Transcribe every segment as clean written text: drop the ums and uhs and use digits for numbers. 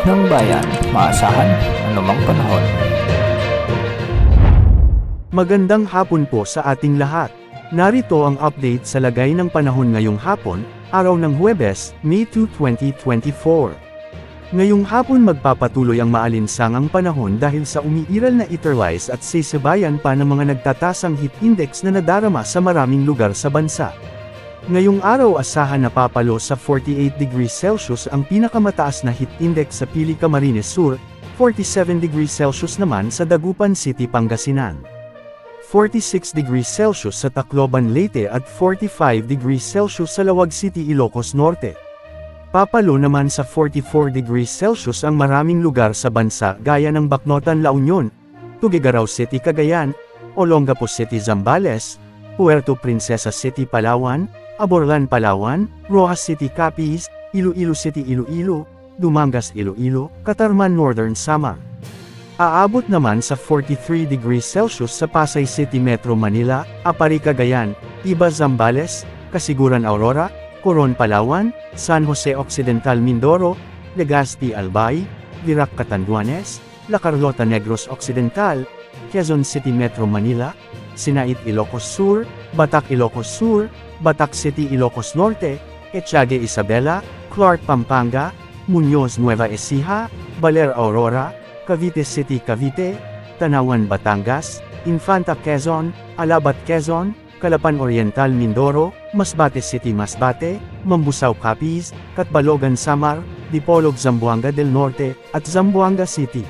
ng bayan, maasahan anumang panahon. Magandang hapon po sa ating lahat. Narito ang update sa lagay ng panahon ngayong hapon, araw ng Huwebes, May 2, 2024. Ngayong hapon magpapatuloy ang maalinsangang panahon dahil sa umiiral na eterlize at sisibayan pa ng mga nagtatasang heat index na nadarama sa maraming lugar sa bansa. Ngayong araw asahan na papalo sa 48 degrees Celsius ang pinakamataas na heat index sa Pili Camarines Sur, 47 degrees Celsius naman sa Dagupan City, Pangasinan. 46 degrees Celsius sa Tacloban, Leyte at 45 degrees Celsius sa Lawag City, Ilocos Norte. Papalo naman sa 44 degrees Celsius ang maraming lugar sa bansa gaya ng Bacnotan, La Union, Tuguegarao City, Cagayan, Olongapo City, Zambales, Puerto Princesa City, Palawan, Aborlan, Palawan, Rojas City, Capiz, Iloilo City, Iloilo, Dumangas, Iloilo, Catarman, Northern Samar. Aabot naman sa 43 degrees Celsius sa Pasay City, Metro Manila, Apari, Cagayan, Iba, Zambales, Kasiguran, Aurora, Coron, Palawan, San Jose Occidental, Mindoro, Legazpi, Albay, Virac, Catanduanes, La Carlota, Negros Occidental, Quezon City, Metro Manila, Sinait, Ilocos Sur, Batac, Ilocos Sur, Batac City, Ilocos Norte, Etiague, Isabela, Clark, Pampanga, Muñoz, Nueva Ecija, Baler, Aurora, Cavite City, Cavite, Tanawan, Batangas, Infanta, Quezon, Alabat, Quezon, Calapan Oriental, Mindoro, Masbate City, Masbate, Mambusaw, Capiz, Catbalogan, Samar, Dipolog, Zamboanga del Norte, at Zamboanga City.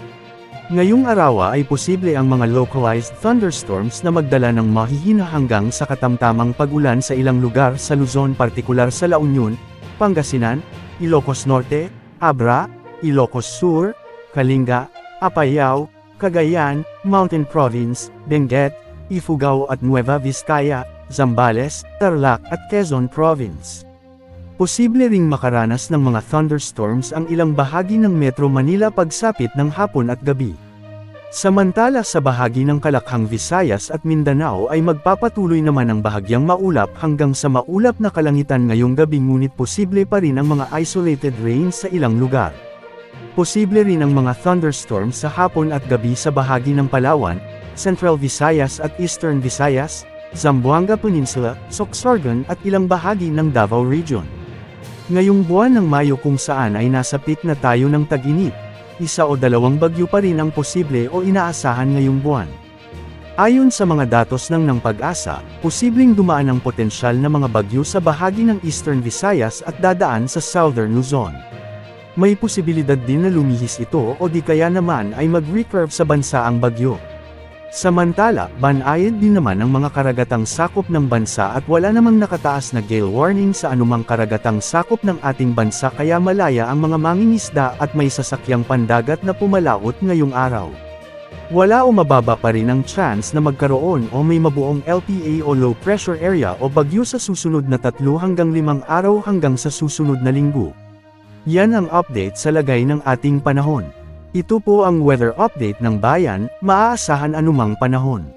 Ngayong araw ay posible ang mga localized thunderstorms na magdala ng mahihina hanggang sa katamtamang pag-ulan sa ilang lugar sa Luzon, partikular sa La Union, Pangasinan, Ilocos Norte, Abra, Ilocos Sur, Kalinga, Apayao, Cagayan, Mountain Province, Benguet, Ifugao at Nueva Vizcaya, Zambales, Tarlac at Quezon Province. Posible ring makaranas ng mga thunderstorms ang ilang bahagi ng Metro Manila pagsapit ng hapon at gabi. Samantala sa bahagi ng Kalakhang, Visayas at Mindanao ay magpapatuloy naman ang bahagyang maulap hanggang sa maulap na kalangitan ngayong gabi, ngunit posible pa rin ang mga isolated rains sa ilang lugar. Posible rin ang mga thunderstorms sa hapon at gabi sa bahagi ng Palawan, Central Visayas at Eastern Visayas, Zamboanga Peninsula, Sorsogon at ilang bahagi ng Davao Region. Ngayong buwan ng Mayo kung saan ay nasa peak na tayo ng tag-init, isa o dalawang bagyo pa rin ang posible o inaasahan ngayong buwan. Ayon sa mga datos ng Pag-asa, posibleng dumaan ang potensyal na mga bagyo sa bahagi ng Eastern Visayas at dadaan sa Southern Luzon. May posibilidad din na lumihis ito o di kaya naman ay mag-recurve sa bansa ang bagyo. Samantala, banayad din naman ang mga karagatang sakop ng bansa at wala namang nakataas na gale warning sa anumang karagatang sakop ng ating bansa, kaya malaya ang mga mangingisda at may sasakyang pandagat na pumalaot ngayong araw. Wala o mababa pa rin ang chance na magkaroon o may mabuong LPA o low pressure area o bagyo sa susunod na 3 hanggang 5 araw hanggang sa susunod na linggo. Yan ang update sa lagay ng ating panahon. Ito po ang weather update ng bayan, maaasahan anumang panahon.